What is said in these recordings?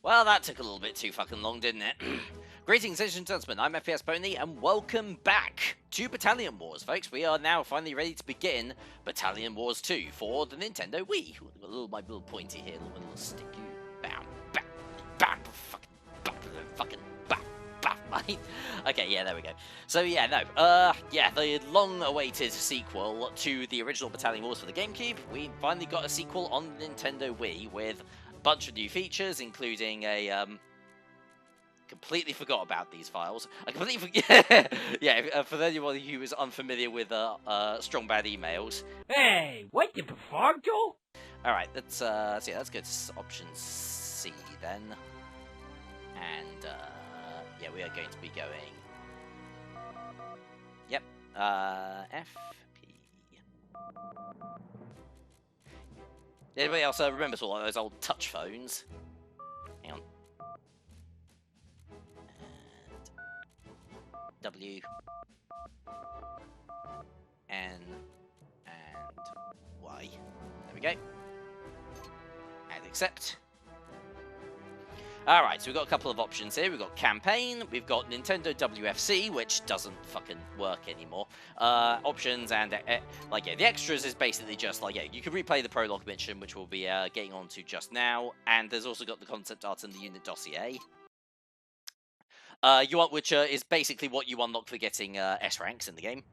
Well, that took a little bit too fucking long, didn't it? Greetings, ladies and gentlemen, I'm FPSPwny, and welcome back to Battalion Wars, folks. We are now finally ready to begin Battalion Wars 2 for the Nintendo Wii. My little pointy here, my little stick. Bam, bam, bam, fucking bam, bam. Okay, yeah, there we go. So yeah, no, yeah, the long-awaited sequel to the original Battalion Wars for the GameCube. We finally got a sequel on the Nintendo Wii with a bunch of new features, including a completely forgot about these files. I completely forget. Yeah, for anyone who is unfamiliar with strong bad emails. Hey, what you performed, Joe? All right, let's see. Let's go to option C then, and yeah, we are going to be going. Yep, FP. Anybody else remembers all those old touch phones? Hang on. W, N, and Y. There we go. And accept. Alright, so we've got a couple of options here. We've got campaign, we've got Nintendo WFC, which doesn't fucking work anymore. Options and, like, yeah, the extras is basically just, like, yeah, you can replay the prologue mission, which we'll be getting onto just now. And there's also got the concept art and the unit dossier. Which is basically what you unlock for getting S ranks in the game.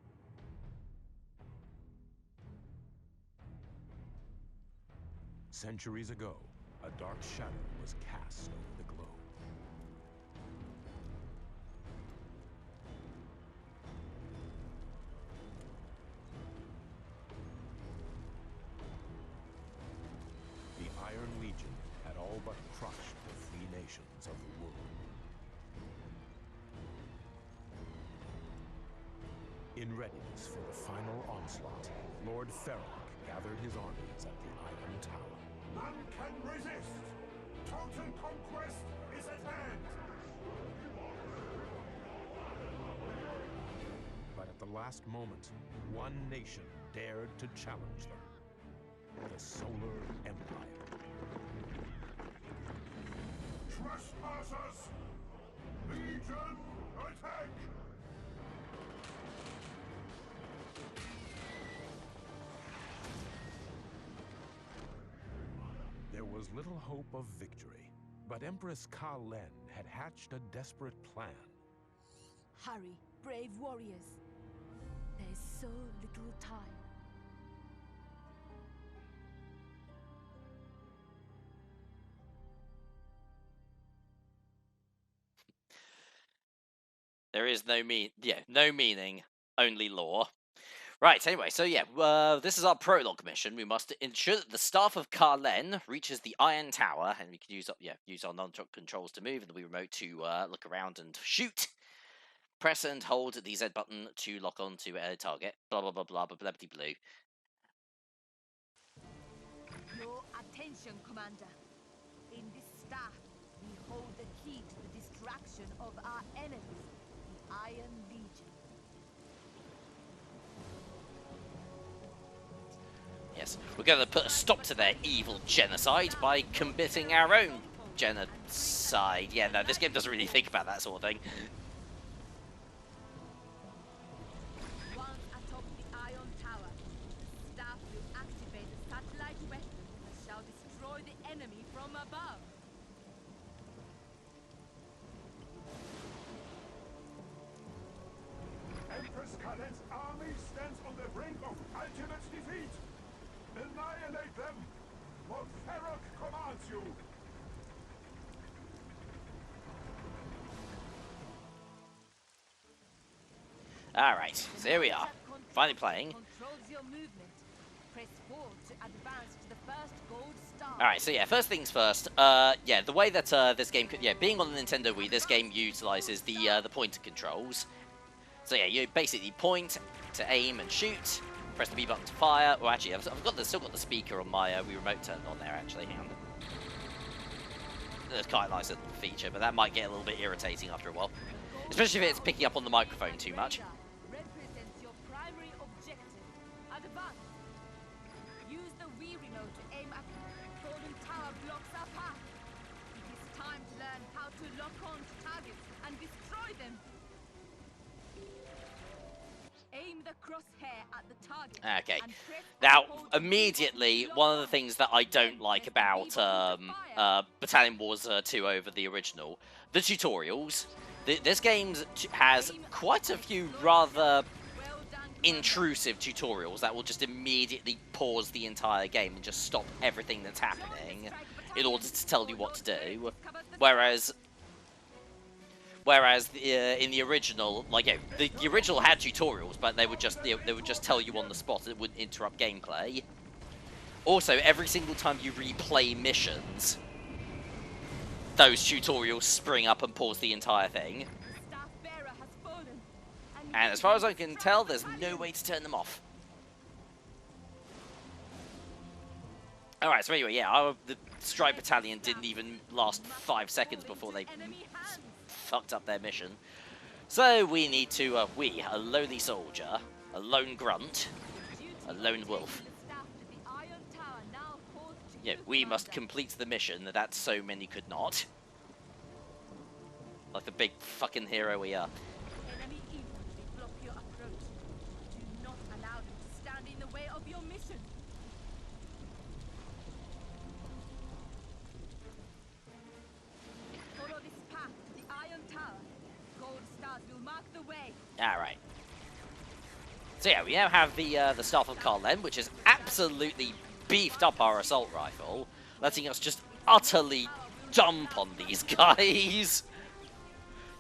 Centuries ago, a dark shadow was cast over the globe. The Iron Legion had all but crushed the free nations of the world. In readiness for the final onslaught, Lord Ferrock gathered his armies at the Iron Tower. None can resist! Total conquest is at hand! But at the last moment, one nation dared to challenge them. The Solar Empire. Trespassers! Legion, attack! There was little hope of victory, but Empress Ka-Len had hatched a desperate plan. Hurry, brave warriors. There is so little time. There is no meaning, only law. Right, anyway, so yeah, this is our prologue mission. We must ensure that the staff of Ka-Len reaches the Iron Tower, and we can use our non-truck controls to move, and the Wii remote to look around and shoot. Press and hold the Z button to lock onto a target. Blah blah blah blah blah blah blah blue. Your attention, Commander. In this staff, we hold the key to the distraction of our enemies, the Iron Legion. Yes, we're going to put a stop to their evil genocide by committing our own genocide. Yeah, no, this game doesn't really think about that sort of thing. Once atop the Iron Tower, the staff will activate a satellite weapon that shall destroy the enemy from above. Empress Ka-Len's army stands on the brink of ultimate defeat! Annihilate them! Lord Ferrock commands you! Alright, so here we are. Finally playing. Controls your movement. Press 4 to advance to the first gold star. Alright, so yeah, first things first. Yeah, the way that this game could, being on the Nintendo Wii, this game utilizes the pointer controls. So yeah, you basically point to aim and shoot. Press the B button to fire. Well, actually, I've still got the speaker on my Wii remote turned on there. Actually, hang on. It's quite a nice little feature, but that might get a little bit irritating after a while, especially if it's picking up on the microphone too much. Represents your primary objective. Advance. Use the Wii remote to aim at the golden tower blocks our path. It is time to lock on to targets and destroy them. Aim the crosshair at the target. Okay. And press Now, and hold the immediately, button to one of the lock things that I don't like about Battalion Wars 2 over the original, the tutorials. This game has quite a few rather Well done, intrusive tutorials that will just immediately pause the entire game and just stop everything that's happening in order to tell you what to do. Whereas in the original, like, yeah, the original had tutorials, but they would just tell you on the spot. It wouldn't interrupt gameplay. Also, every single time you replay missions, those tutorials spring up and pause the entire thing. Staff bearer has fallen. And as far as I can tell, there's no way to turn them off. Alright, so anyway, yeah, the Strike Battalion didn't even last 5 seconds before they fucked up their mission. So we need to, a lowly soldier, a lone grunt, a lone wolf. Yeah, we must complete the mission that so many could not. Like the big fucking hero we are. Enemy infantry block your approach. Do not allow them to stand in the way of your mission. Follow this path to the Iron Tower. Gold stars will mark the way. Alright. So yeah, we now have the Staff of Karlen, which has absolutely beefed up our assault rifle, letting us just utterly dump on these guys.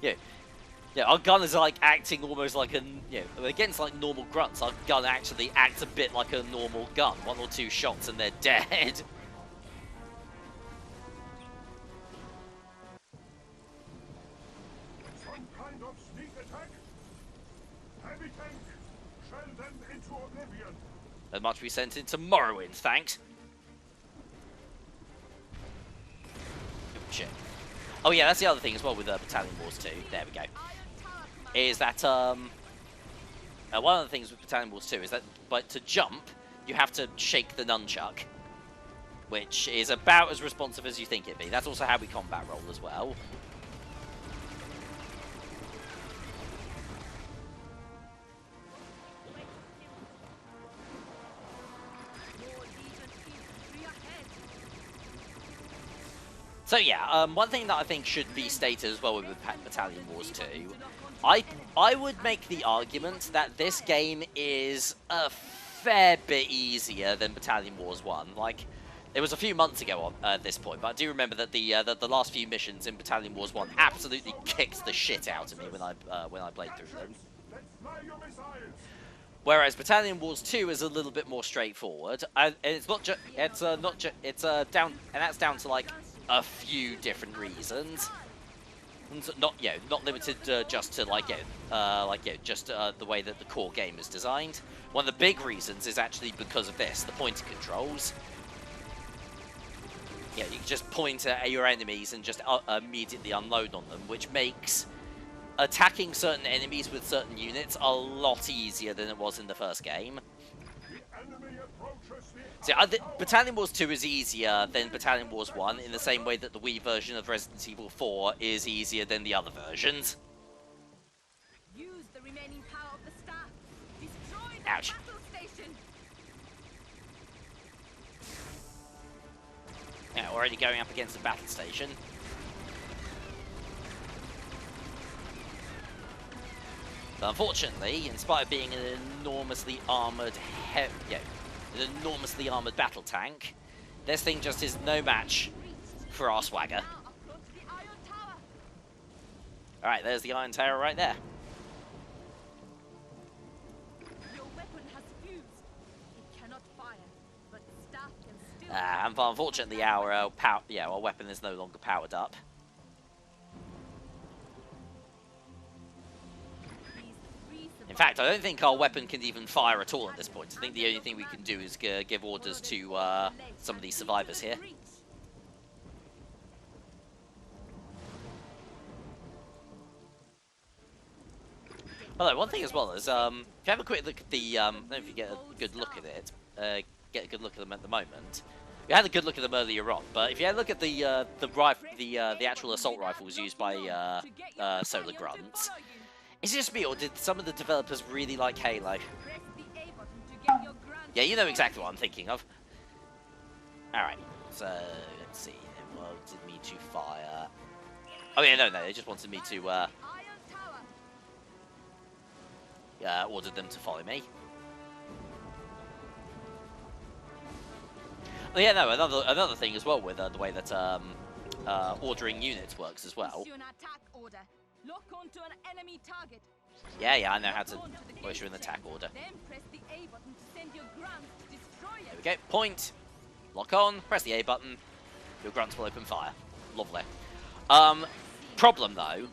Yeah, our gun is like acting almost like against like normal grunts, our gun actually acts a bit like a normal gun. 1 or 2 shots and they're dead. Some kind of sneak attack? Heavy tank! Shell them into oblivion! As much we sent into Morrowind, thanks. Oh, shit. Oh yeah, that's the other thing as well with Battalion Wars 2. There we go. Is that one of the things with Battalion Wars 2 is that, but to jump, you have to shake the nunchuck, which is about as responsive as you think it'd be. That's also how we combat roll as well. So yeah, one thing that I think should be stated as well with Battalion Wars 2, I would make the argument that this game is a fair bit easier than Battalion Wars 1. Like, it was a few months ago at this point, but I do remember that the last few missions in Battalion Wars 1 absolutely kicked the shit out of me when I played through them. Let's fly your missiles! Whereas Battalion Wars 2 is a little bit more straightforward, and it's down to like a few different reasons. And so not limited just to just the way that the core game is designed. One of the big reasons is actually because of this, the pointer controls. Yeah, you can just point at your enemies and just immediately unload on them, which makes attacking certain enemies with certain units a lot easier than it was in the first game. So Battalion Wars 2 is easier than Battalion Wars 1 in the same way that the Wii version of Resident Evil 4 is easier than the other versions. Use the remaining power of the staff. Destroy the Ouch. battle station. Yeah, already going up against the battle station. But unfortunately, in spite of being an enormously armoured battle tank, this thing just is no match for our swagger. Now approach the Iron Tower. Alright, there's the Iron Tower right there. Your weapon has fused. It cannot fire, but the staff can still. And unfortunately, our weapon is no longer powered up. In fact, I don't think our weapon can even fire at all at this point. I think the only thing we can do is give orders to some of these survivors here. Although, one thing as well is, if you have a quick look at the, I don't know if you get a good look at it, get a good look at them at the moment. We had a good look at them earlier on, but if you look at the actual assault rifles used by Solar Grunts, is it just me, or did some of the developers really like Halo? Yeah, you know exactly what I'm thinking of. Alright, so let's see. They wanted me to fire. Oh yeah, no, they just wanted me to ordered them to follow me. Oh, yeah, no, another thing as well with the way that ordering units works as well. Yeah, I know how to issue an attack order. There we go. Point. Lock on. Press the A button. Your grunts will open fire. Lovely. Problem though,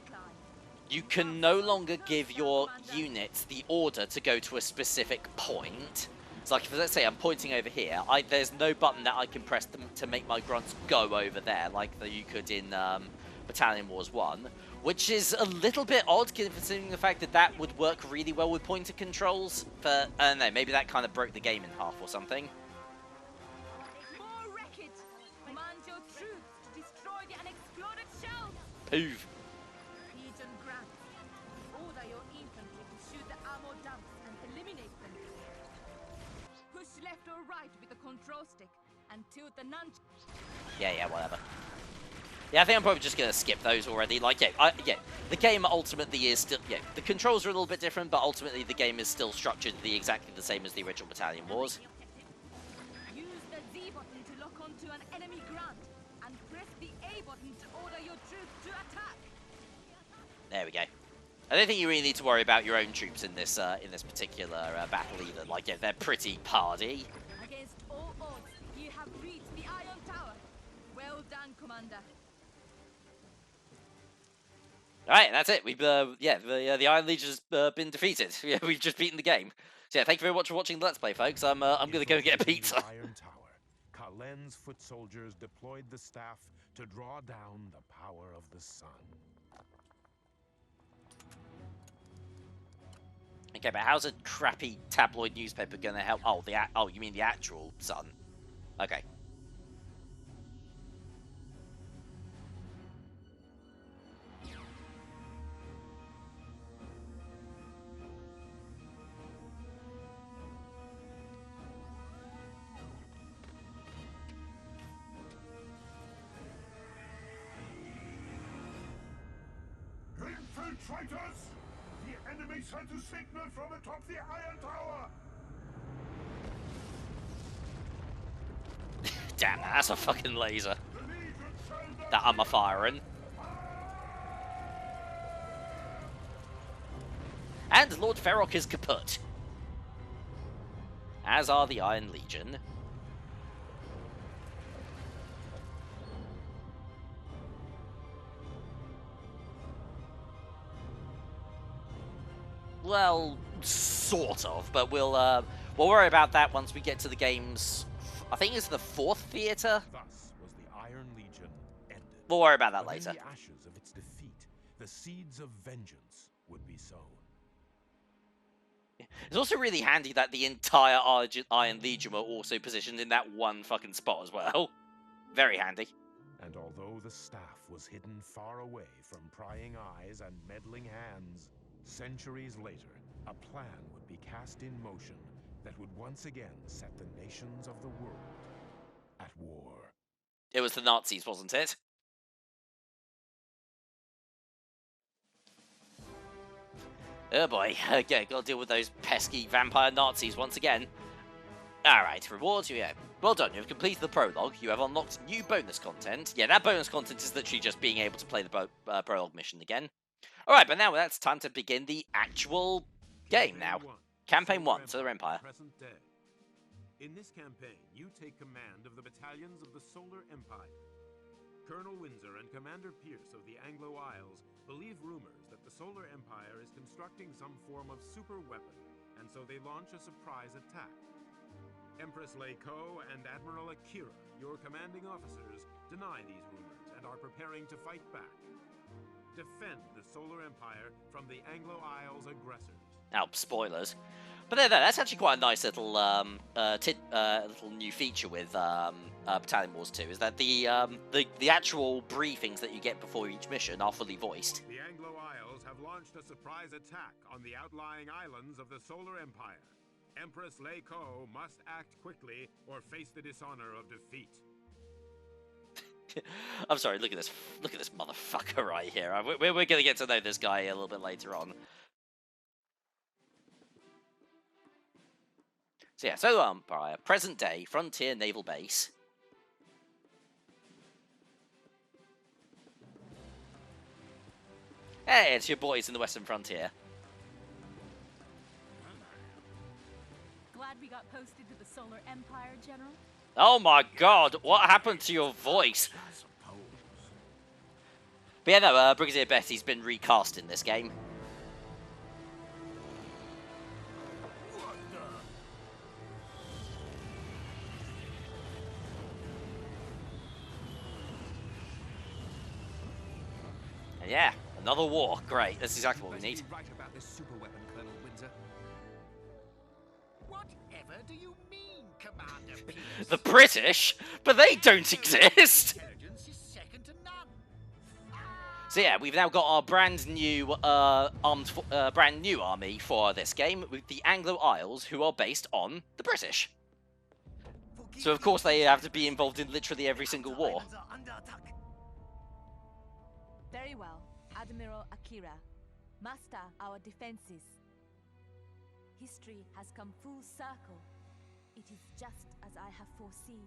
you can no longer give your units the order to go to a specific point. It's like, if, let's say I'm pointing over here, there's no button that I can press to make my grunts go over there, like you could in Battalion Wars 1, which is a little bit odd considering the fact that that would work really well with pointer controls. But I don't know, maybe that kind of broke the game in half or something. More wreckage! Command your troops to destroy the unexploded shells! Poof. Legion Grant, order your infantry to shoot the ammo dumps and eliminate them. Push left or right with the control stick and tilt the nunchuck. Yeah, whatever. Yeah, I think I'm probably just going to skip those already. Like, yeah, the game ultimately is still, the controls are a little bit different, but ultimately the game is still structured exactly the same as the original Battalion Wars. Use the Z button to lock onto an enemy grunt, and press the A button to order your troops to attack. There we go. I don't think you really need to worry about your own troops in this particular battle either. Like, yeah, they're pretty party. Against all odds, you have reached the Iron Tower. Well done, Commander. All right, that's it. We've the Iron Legion's been defeated. Yeah, we've just beaten the game. So yeah, thank you very much for watching the Let's Play, folks. I'm gonna go get a pizza. Iron Tower, Kalen's foot soldiers deployed the staff to draw down the power of the sun. Okay, but how's a crappy tabloid newspaper gonna help? Oh, you mean the actual sun? Okay. Infiltrators! The enemy sent a signal from atop the Iron Tower! Damn, that's a fucking laser The Legion shall that I'm a firing. And Lord Ferrock is kaput. As are the Iron Legion. Well, sort of, but we'll worry about that once we get to the game's, I think it's the 4th theater. Thus was the Iron Legion ended. We'll worry about that But later. in the ashes of its defeat, the seeds of vengeance would be sown. It's also really handy that the entire Iron Legion were also positioned in that one fucking spot as well. Very handy. And although the staff was hidden far away from prying eyes and meddling hands, centuries later, a plan would be cast in motion that would once again set the nations of the world at war. It was the Nazis, wasn't it? Oh boy, okay, gotta deal with those pesky vampire Nazis once again. Alright, rewards, yeah. Well done, you have completed the prologue, you have unlocked new bonus content. Yeah, that bonus content is literally just being able to play the prologue mission again. Alright, but now that's time to begin the actual game now. Campaign 1, Solar Empire. Present day. In this campaign, you take command of the battalions of the Solar Empire. Colonel Windsor and Commander Pierce of the Anglo Isles believe rumors that the Solar Empire is constructing some form of super weapon, and so they launch a surprise attack. Empress Leiko and Admiral Akira, your commanding officers, deny these rumors and are preparing to fight back. defend the Solar Empire from the Anglo-Isles aggressors. Now, spoilers. But there, that's actually quite a nice little little new feature with Battalion Wars 2, is that the actual briefings that you get before each mission are fully voiced. The Anglo-Isles have launched a surprise attack on the outlying islands of the Solar Empire. Empress Leiko must act quickly or face the dishonor of defeat. I'm sorry, look at this motherfucker right here. We're gonna get to know this guy a little bit later on. So yeah, Solar Empire, present day, frontier naval base. Hey, it's your boys in the Western Frontier. Glad we got posted to the Solar Empire, General. Oh my god, what happened to your voice? But yeah, no, Brigadier Betty's been recast in this game. And yeah, another war. Great, that's exactly what we need. Right about this super weapon, Colonel Windsor. Whatever do you mean, Commander Pierce? The British? But they don't exist! Intelligence is second to none. So yeah, we've now got our brand new army for this game, with the Anglo-Isles, who are based on the British. So of course they have to be involved in literally every single war. Very well, Admiral Akira. Master our defenses. History has come full circle. It is just as I have foreseen.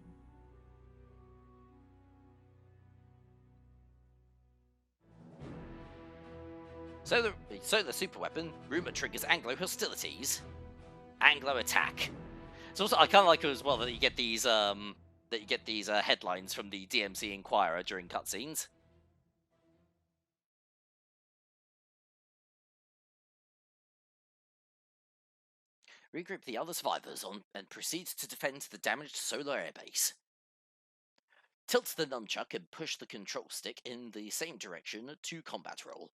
So the superweapon, rumor triggers Anglo hostilities. Anglo attack. It's also, I kind of like it as well that you get these headlines from the DMC Inquirer during cutscenes. Regroup the other survivors and proceed to defend the damaged solar airbase. Tilt the nunchuck and push the control stick in the same direction to combat roll.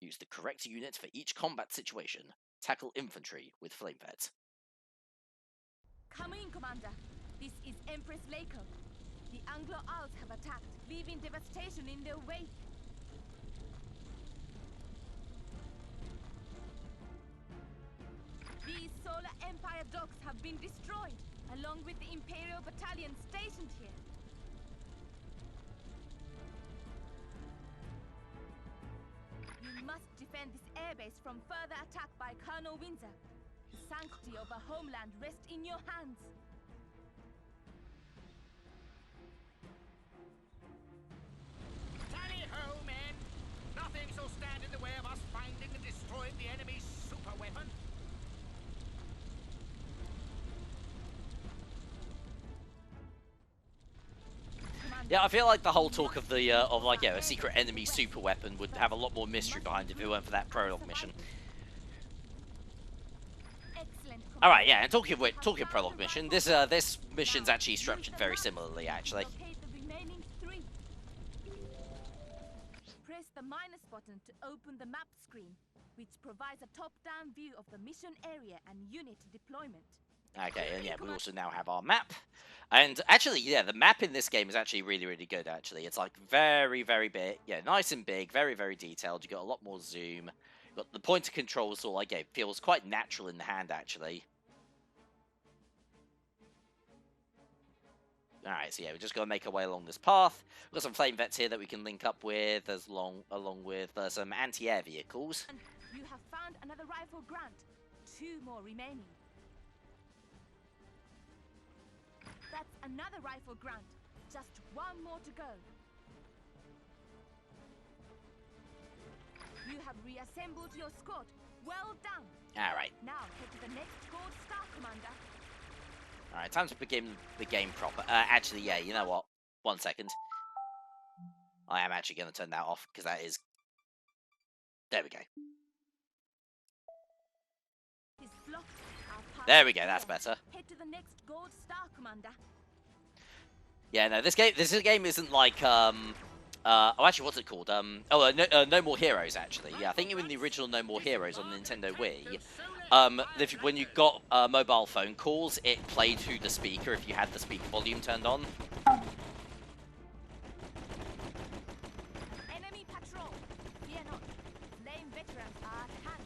Use the correct unit for each combat situation. Tackle infantry with flame vets. Come in, Commander. This is Empress Leiko. The Anglo-Isles have attacked, leaving devastation in their wake. These Solar Empire docks have been destroyed, along with the Imperial Battalion stationed here. You must defend this airbase from further attack by Colonel Windsor. The sanctity of our homeland rests in your hands. Tally-ho, men! Nothing shall stand in the way of us finding and destroying the enemy's super weapon. Yeah, I feel like the whole talk of the a secret enemy super weapon would have a lot more mystery behind it if it weren't for that prologue mission. All right, yeah, and talking of prologue mission, this mission's actually structured very similarly, actually. Press the minus button to open the map screen, which provides a top-down view of the mission area and unit deployment. Okay, and yeah, we also now have our map. And actually, yeah, the map in this game is actually really, really good, actually. It's like very, very big. Yeah, nice and big, very, very detailed. You got a lot more zoom. You've got the pointer controls, so like, it feels quite natural in the hand, actually. Alright, so yeah, we're just going to make our way along this path. We've got some flame vets here that we can link up with, along with some anti-air vehicles. And you have found another rifle grant. 2 more remaining. That's another rifle grant. Just 1 more to go. You have reassembled your squad. Well done. Alright. Now head to the next gold star, Commander. Alright, time to begin the game proper. Actually, yeah, you know what? 1 second. I am actually going to turn that off, because that is... There we go. Is blocked. There we go, that's better. Head to the next gold star, Commander. Yeah, no, this game isn't like oh, actually, what's it called? No More Heroes, actually. Yeah, I think you were in the original No More Heroes on Nintendo Wii. When you got mobile phone calls, it played through the speaker if you had the speaker volume turned on. Enemy patrol. Fear not. Flame veterans are at hand.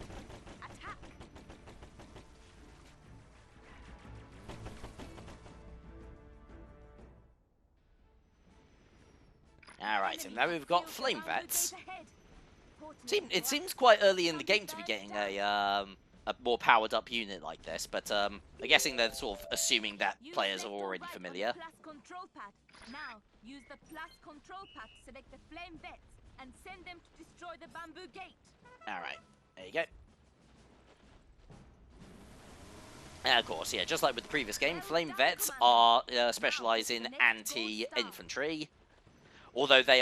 Attack. Alright, and now we've got Flame Vets. It seems quite early in the game to be getting a more powered up unit like this, but I'm guessing they're sort of assuming that players are already familiar. Now, use the plus control pad to select the flame vets and send them to destroy the bamboo gate. Alright, there you go. And of course, yeah, just like with the previous game, Flame Vets are specialised in anti-infantry. Although they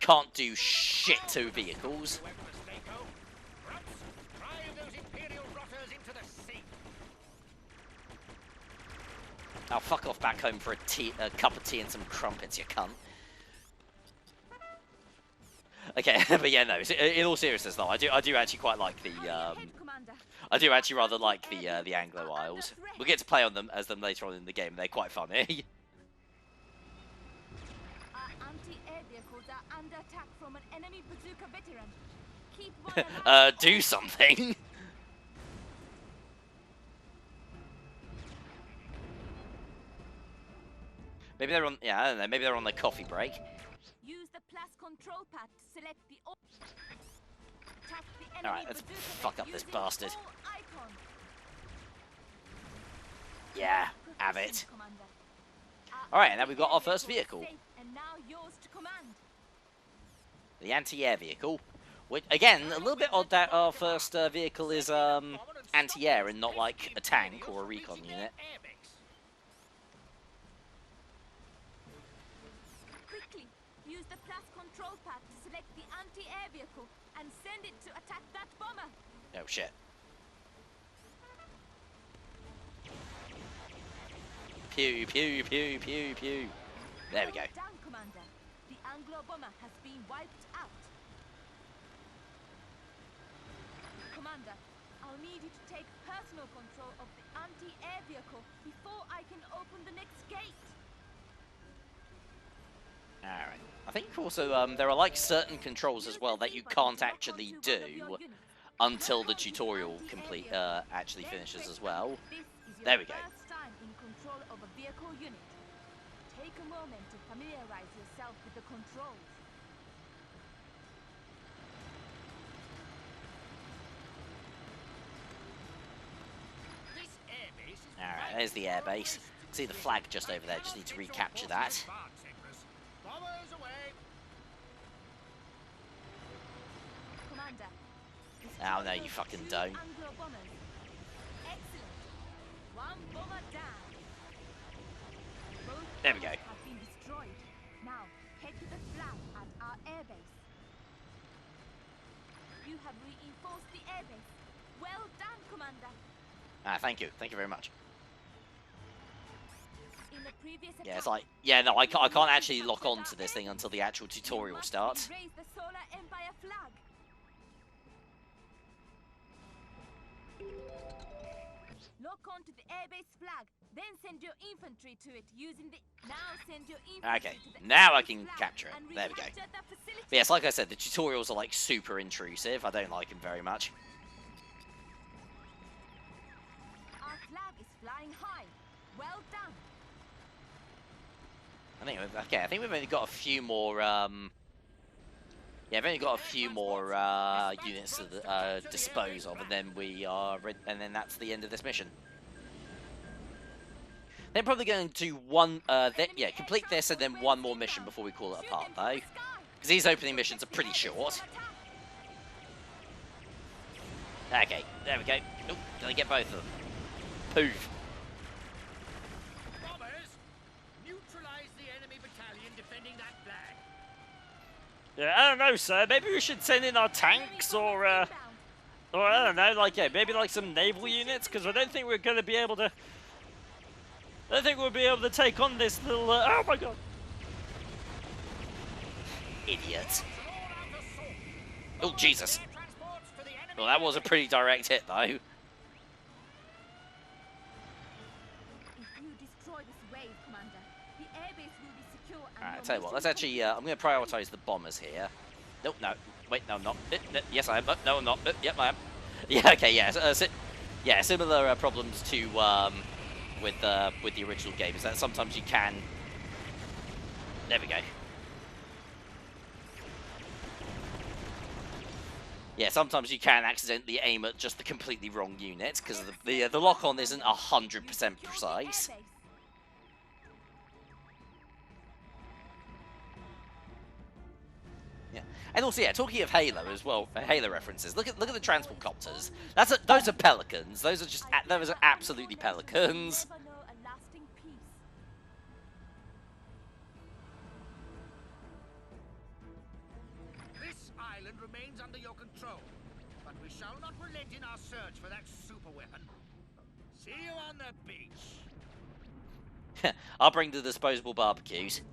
can't do shit to vehicles. I'll fuck off back home for a cup of tea and some crumpets, you cunt. Okay, but yeah, no. In all seriousness, though, I do actually quite like the. I do actually rather like the Anglo Isles. We'll get to play on them as them later on in the game. They're quite funny. Under attack from an enemy bazooka veteran. Keep one alive. Do something. Maybe they're on. Yeah, I don't know. Maybe they're on their coffee break. Use the plus control pad to select the. All right, let's fuck up this bastard. Yeah, have it. All right, now we've got our first vehicle. And now yours to command. The anti-air vehicle. Which, again, a little bit odd that our first vehicle is anti-air and not like a tank or a recon unit. Quickly, use the plus control pad to select the anti-air vehicle and send it to attack that bomber. Oh shit. Pew, pew, pew, pew, pew. There we go. Well done, Commander. The Anglo bomber has been wiped out. Commander, I'll need you to take personal control of the anti-air vehicle before I can open the next gate. Alright. I think also there are like certain controls as well that you can't actually do until the tutorial actually finishes as well. There we go. First time in control of a vehicle unit. Take a moment to familiarize yourself with the controls. Alright, there's the airbase. See the flag just over there, just need to recapture that. Commander. Oh no, you fucking don't. Anglo bombers. Excellent. One bomber down. Both There we go. bombers have been destroyed. Now, head to the flag at our airbase. You have reinforced the airbase. Well done, Commander. Ah, thank you. Thank you very much. In the previous Yeah, it's attack, like, yeah, no, I can't actually lock on to this thing until the actual tutorial you starts. must erase the Solar Empire flag. Lock on to the airbase flag, then send your infantry to it using the. Now send your infantry Okay, to the now I airbase can flag capture it. and There we go. recapture the facility. But yes, like I said, the tutorials are like super intrusive. I don't like them very much. Our flag is flying high. Well done. I think we've only got a few more. Yeah, I've only got a few more units to dispose of, and then we are, and then that's the end of this mission. They're probably going to do one, complete this and then one more mission before we call it apart, though, because these opening missions are pretty short. Okay, there we go. Oh, did I get both of them? Poof. Bombers, neutralize the enemy battalion defending that flag. Yeah, I don't know, sir. Maybe we should send in our tanks or I don't know, like, yeah, maybe like some naval units, because I don't think we're going to be able to... I don't think we'll be able to take on this little... oh my god! idiot. Oh, Jesus. Well, that was a pretty direct hit, though. If you destroy this wave, Commander, the airbase will be secure and Alright, your tell you what, let's mission actually, I'm going to prioritise the bombers here. Nope, no. Wait, no, I'm not. Yes, I am. No, I'm not. Yep, I am. Yeah, okay, yeah. Yeah, similar problems to, with the original game, is that sometimes you can... There we go. Yeah, sometimes you can accidentally aim at just the completely wrong unit, because the lock-on isn't 100% precise. Yeah, and also, yeah, talking of Halo as well, Halo references. Look at the transport copters. Those are pelicans. Those are absolutely pelicans. This island remains under your control, but we shall not relent in our search for that super weapon. See you on the beach. I'll bring the disposable barbecues.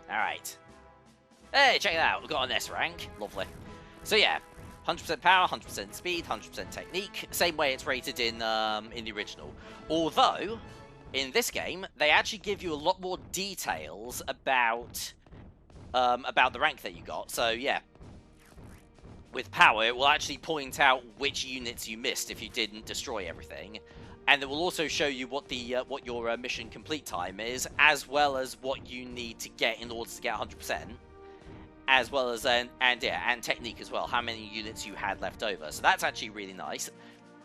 Alright. Hey, check it out. We've got an S rank. Lovely. So yeah, 100% power, 100% speed, 100% technique. Same way it's rated in the original. Although, in this game, they actually give you a lot more details about the rank that you got. So yeah, with power, it will actually point out which units you missed if you didn't destroy everything. And it will also show you what your mission complete time is, as well as what you need to get in order to get 100%, as well as and technique as well, how many units you had left over. So that's actually really nice.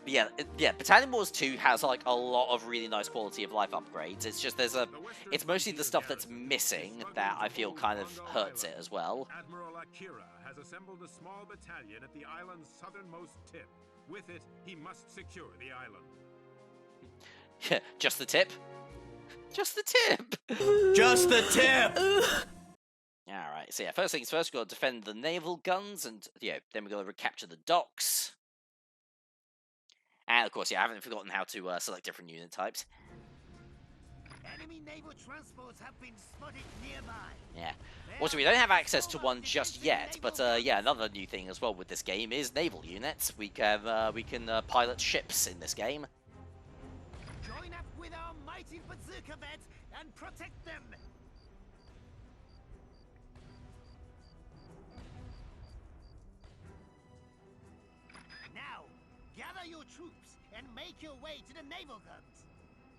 But yeah, Battalion Wars 2 has like a lot of really nice quality of life upgrades. It's just it's mostly the stuff that's missing that I feel kind of hurts it as well. Admiral Akira has assembled a small battalion at the island's southernmost tip. With it, he must secure the island. Just the tip? Just the tip! Just the tip! Alright, so yeah, first things first, we've got to defend the naval guns, and yeah, then we've got to recapture the docks. And of course, yeah, I haven't forgotten how to select different unit types. Enemy naval transports have been spotted nearby. Yeah. Also, we don't have access to one just yet, but yeah, another new thing as well with this game is naval units. We can pilot ships in this game. Join up with our mighty bazooka vets and protect them. Now, gather your troops and make your way to the naval guns.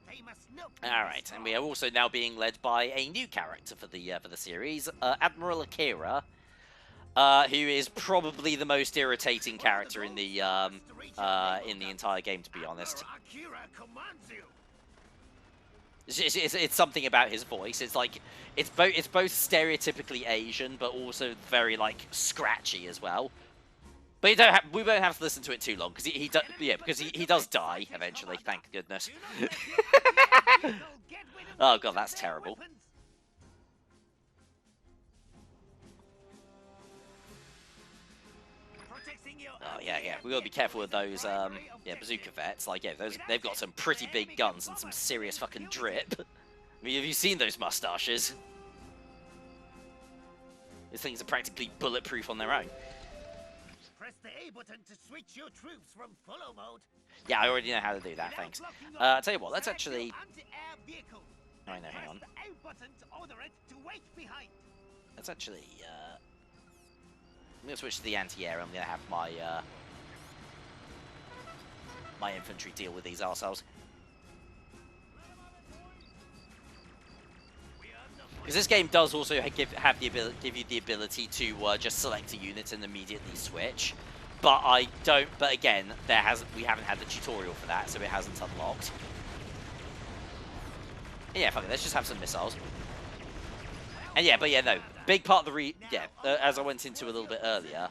They must not be Alright, and we are also now being led by a new character for the series, Admiral Akira, who is probably the most irritating character in the entire game, to be honest. Akira commands you. It's something about his voice. It's like it's both stereotypically Asian, but also very like scratchy as well. But we won't have to listen to it too long because he does die eventually. Thank goodness. Oh god, that's terrible. Oh yeah. We gotta be careful with those bazooka vets. Like they've got some pretty big guns and some serious fucking drip. I mean, have you seen those mustaches? These things are practically bulletproof on their own. Press the A button to switch your troops from follow mode. Yeah, I already know how to do that, thanks. I'll tell you what, let's actually... Oh, I know, hang on. Let's actually, I'm going to switch to the anti-air. I'm going to have my, my infantry deal with these arseholes. Because this game does also give you the ability to just select a unit and immediately switch. But but again, we haven't had the tutorial for that, so it hasn't unlocked. And yeah, fuck it, let's just have some missiles. And yeah, but yeah, no, big part of the as I went into a little bit earlier,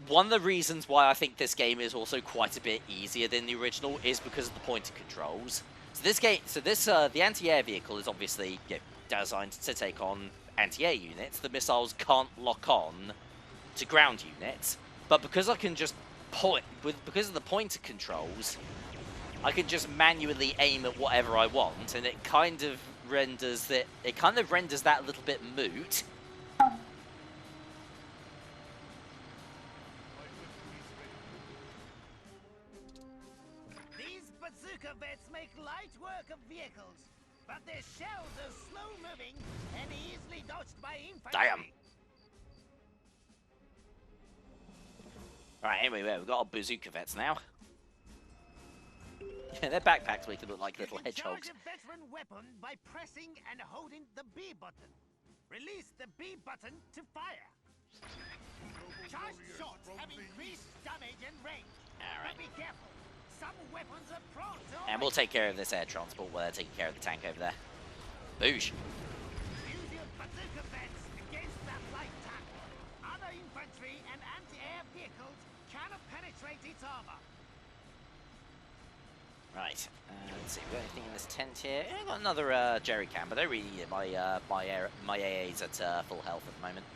one of the reasons why I think this game is also quite a bit easier than the original is because of the pointer controls. So the anti-air vehicle is obviously designed to take on anti-air units. The missiles can't lock on to ground units, but because I can just because of the pointer controls, I can just manually aim at whatever I want, and it kind of renders that a little bit moot. These bazooka vets make light work of vehicles, but their shells are slow-moving and easily dodged by infantry. Damn. Alright, anyway, we've got our bazooka vets now. Their backpacks make them look like little hedgehogs. Charge a veteran weapon by pressing and holding the B button. Release the B button to fire. Charged shots have increased damage and range. Alright. But be careful. Some weapons are prone to... And we'll take care of this air transport while they're taking care of the tank over there. Boosh. Use your bazooka vets against that light tank. Other infantry and anti-air vehicles cannot penetrate its armor. Right, let's see, we got anything in this tent here? Yeah, I've got another jerry can, but I don't really need it. My AA's at full health at the moment.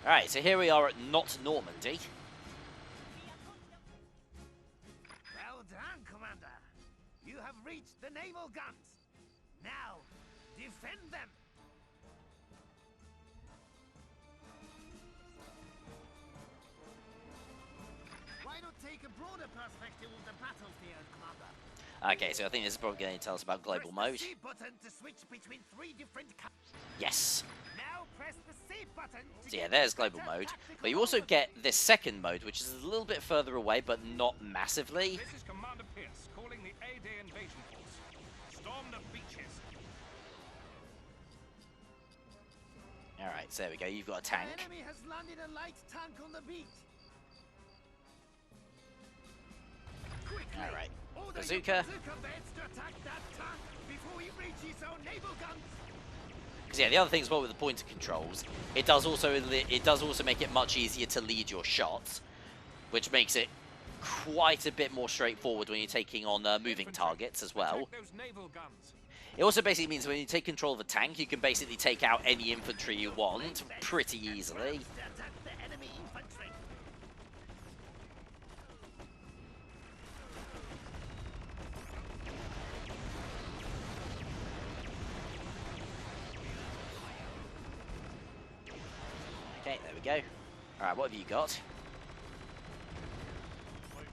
Alright, so here we are at Not Normandy. Well done, Commander. You have reached the naval guns. Now, defend them. Why not take a broader perspective of the battlefield, Commander? Okay, so I think this is probably going to tell us about global Press mode. the C button to switch between 3 different Yes. Now press the C button to So yeah, get there's better global mode. tactical But you also overview. get this second mode, which is a little bit further away, but not massively. This is Commander Pierce calling the A-Day invasion force. Storm the beaches. Alright, so there we go, you've got a The tank. enemy has landed a light tank on the beach. Quickly, Alright, order your bazooka. bazooka vets to attack that tank before he reaches our naval guns. Because yeah, the other thing as well with the pointer controls, it does also make it much easier to lead your shots, which makes it quite a bit more straightforward when you're taking on moving targets as well. Attack those naval guns. It also basically means when you take control of a tank, you can basically take out any infantry you want pretty easily. To attack the enemy infantry. Okay, there we go. Alright, what have you got?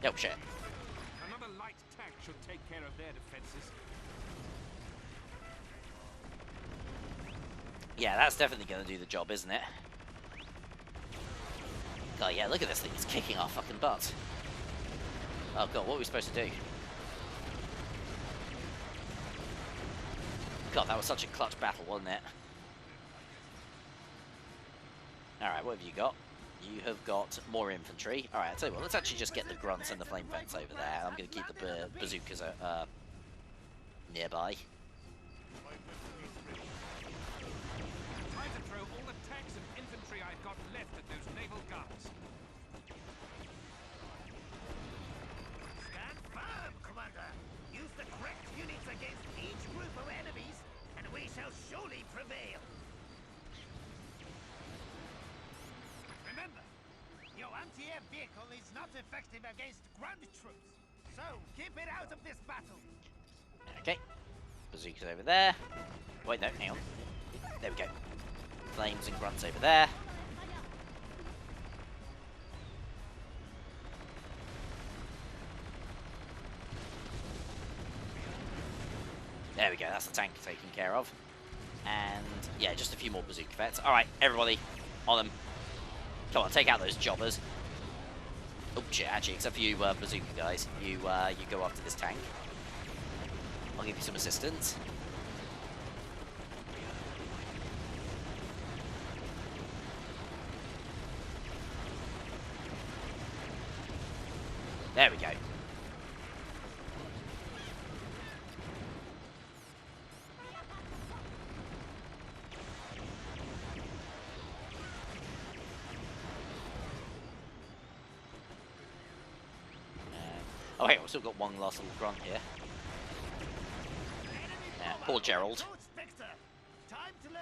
Oh shit. Another light tank should take care of their defenses. Yeah, that's definitely going to do the job, isn't it? God, yeah, look at this thing. It's kicking our fucking butts. Oh god, what are we supposed to do? God, that was such a clutch battle, wasn't it? Alright, what have you got? You have got more infantry. Alright, I'll tell you what, let's actually just get the grunts and the flame vents over there. I'm going to keep the bazookas nearby. Try to throw all the tanks and infantry I've got left at those naval guns. Stand firm, Commander. Use the correct units against each group of enemies, and we shall surely prevail. Remember, your anti-air vehicle is not effective against ground troops, so keep it out of this battle. Okay. Bazookas over there. Wait, no, hang on. There we go. Flames and grunts over there. There we go, that's the tank taken care of. And yeah, just a few more bazooka vets. Alright, everybody, on them. Come on, take out those jobbers. Oh shit, actually, except for you bazooka guys. You go after this tank. I'll give you some assistance. There we go. Oh hey, we've still got one last little grunt here. Yeah, Poor Gerald.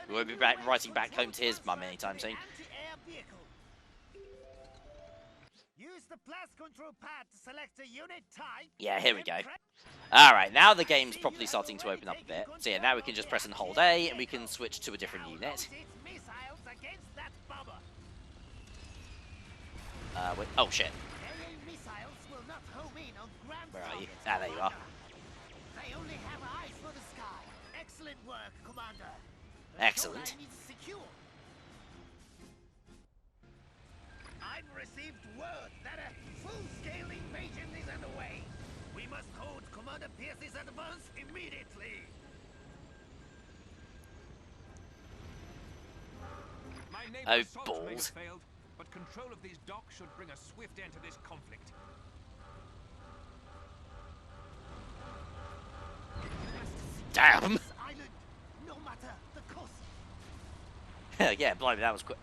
We won't be writing back home to his mum anytime soon. Use the blast control pad to select a unit type. Yeah, here we go. Alright, now the game's properly starting to open up a bit. So yeah, now we can just press and hold A, and we can switch to a different unit. Wait, oh shit. Where are you? Ah, there you are. They only have eyes for the sky. Excellent work, Commander. Excellent. I've received word that a full-scale invasion is underway. We must hold Commander Pierce's advance immediately. My Oh, naval assault may have balls. failed, but control of these docks should bring a swift end to this conflict. Damn! Island, no matter the cost. Yeah, blimey, that was quick.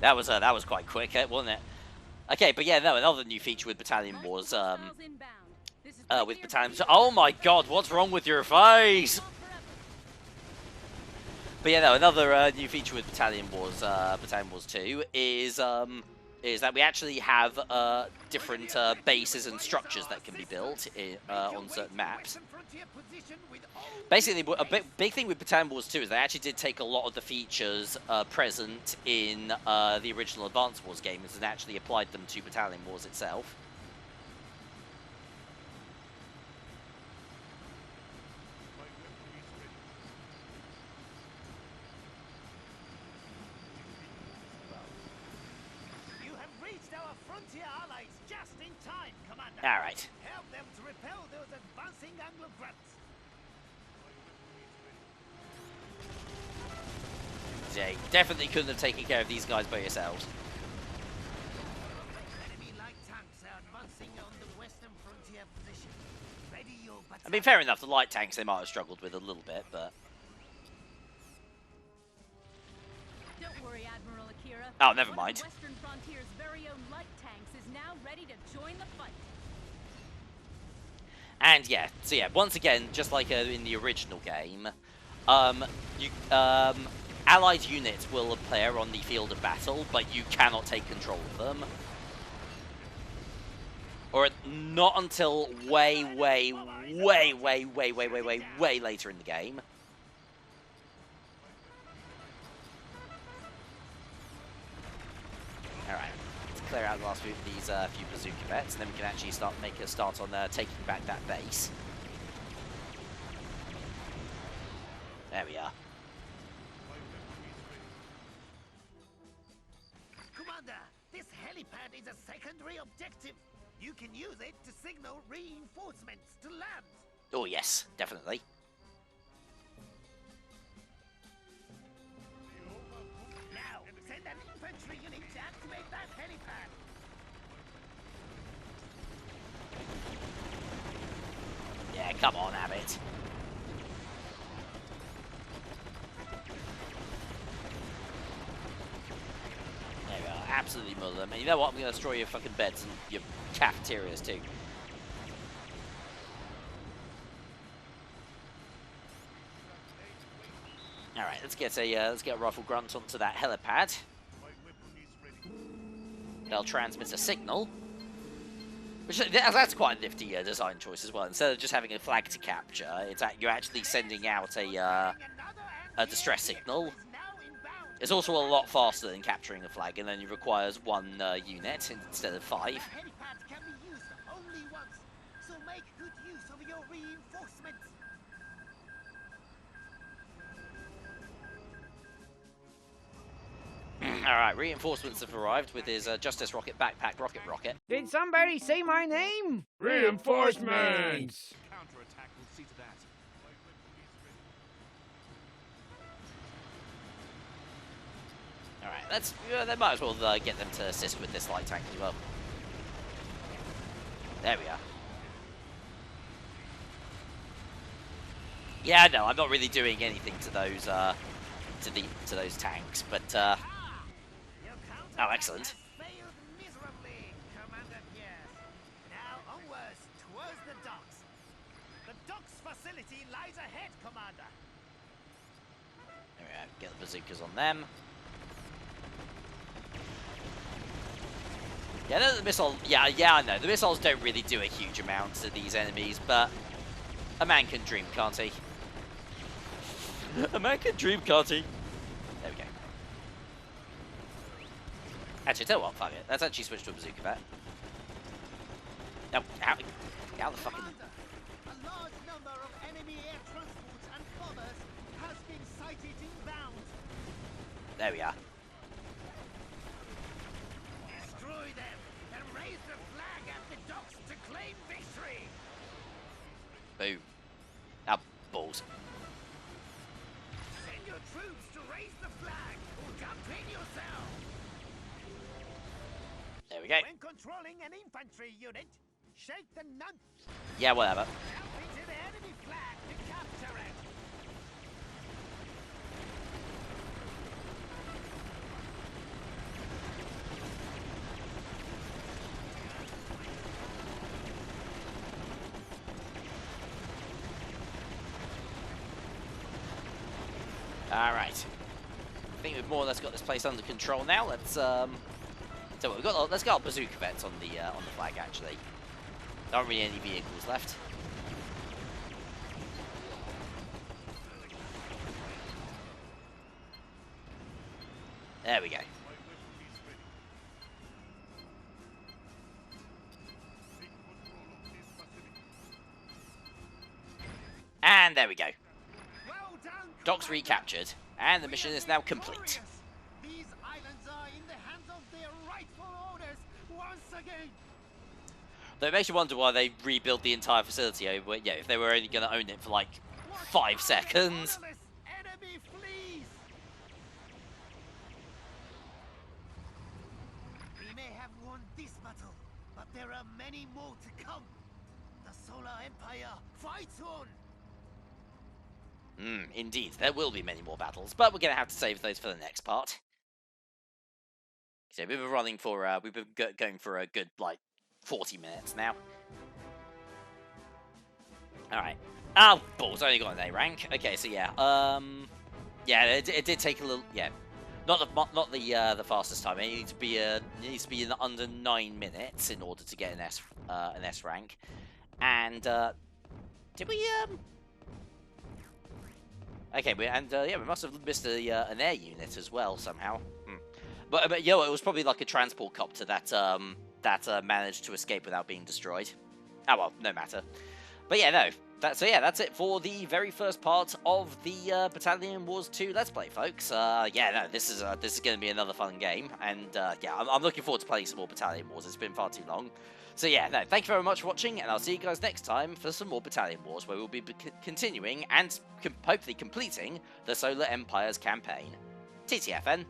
That was quite quick, wasn't it? Okay, but yeah, no, another new feature with Battalion Wars, with Battalion. Oh my God, what's wrong with your face? But yeah, no, another new feature with Battalion Wars 2 is that we actually have different bases and structures that can be built on certain maps. Basically, a big thing with Battalion Wars 2 is they actually did take a lot of the features present in the original Advanced Wars games and actually applied them to Battalion Wars itself. You have reached our frontier allies just in time, Commander. All right. Help them to repel those advancing Anglo-grunts. Yeah, you definitely couldn't have taken care of these guys by yourselves. Enemy light tanks are advancing on the western frontier position. Ready your battalion. I mean, fair enough, the light tanks they might have struggled with a little bit, but... Don't worry, Admiral Akira. Oh, never One mind. of Western Frontier's very own light tanks is now ready to join the fight. And yeah, so yeah, once again, just like in the original game, allied units will appear on the field of battle, but you cannot take control of them. Or not until way later in the game. Alright, let's clear out the last few of these few bazooka vets, and then we can actually make a start on taking back that base. There we are. Commander, this helipad is a secondary objective. You can use it to signal reinforcements to land. Oh yes, definitely. Now, send an infantry unit to activate that helipad. Yeah, come on, Abbott. There we are, absolutely mother them. And you know what? I'm going to destroy your fucking beds and your cafeterias too. All right, let's get a rifle grunt onto that helipad. They'll transmit a signal, which that's quite a nifty design choice as well. Instead of just having a flag to capture, you're actually sending out a distress signal. It's also a lot faster than capturing a flag, and then it requires one unit instead of 5. The helipad can be used only once, so make good use of your reinforcements. Alright, reinforcements have arrived with his Justice Rocket Backpack Rocket. Did somebody say my name? Reinforcements! Counterattack will see to that. Alright, they might as well get them to assist with this light tank as well. There we are. Yeah, no, I'm not really doing anything to those to those tanks, but Your oh, excellent. failed miserably, Commander Pierce. Now onwards towards the docks. The docks facility lies ahead, Commander. Get the bazookas on them. Yeah, the missile. Yeah, I know. The missiles don't really do a huge amount to these enemies, but a man can dream, can't he? A man can dream, can't he? There we go. Actually, tell you what, fuck it. Let's actually switch to a bazooka vet. No, how the fucking... A large number of enemy air transports and bombers has been sighted inbound. There we are. Destroy them and raise the flag at the docks to claim victory. Boom. Now, balls. Send your troops to raise the flag or jump in yourself. There we go. When controlling an infantry unit, shake the nun. Yeah, whatever. Jump into the enemy flag to capture it. Alright. I think we've more or less got this place under control now. Let's so we've got, let's get our bazooka vets on the flag actually. There aren't really any vehicles left. There we go. And there we go. Well done, Docks Commander. recaptured, and the mission is now complete. These islands are in the hands of their rightful owners once again. Though it makes you wonder why they rebuilt the entire facility over, yeah, if they were only going to own it for like 5 seconds. Enemy flees. We may have won this battle, but there are many more to come. The Solar Empire fights on. Indeed, there will be many more battles, but we're going to have to save those for the next part. So we've been running for, we've been going for a good, like, 40 minutes now. Alright. Oh, balls, only got an A rank. Okay, so yeah, yeah, it did take a little, yeah. Not the fastest time. It needs to be in under 9 minutes in order to get an S rank. And, did we, okay, yeah, we must have missed an air unit as well somehow. But yo, it was probably like a transport copter that managed to escape without being destroyed. Oh well, no matter. But yeah, no. That's it for the very first part of the Battalion Wars 2 Let's Play, folks. Yeah, no, this is going to be another fun game, and yeah, I'm looking forward to playing some more Battalion Wars. It's been far too long. So yeah, no, thank you very much for watching, and I'll see you guys next time for some more Battalion Wars, where we'll be continuing and hopefully completing the Solar Empire's campaign. TTFN.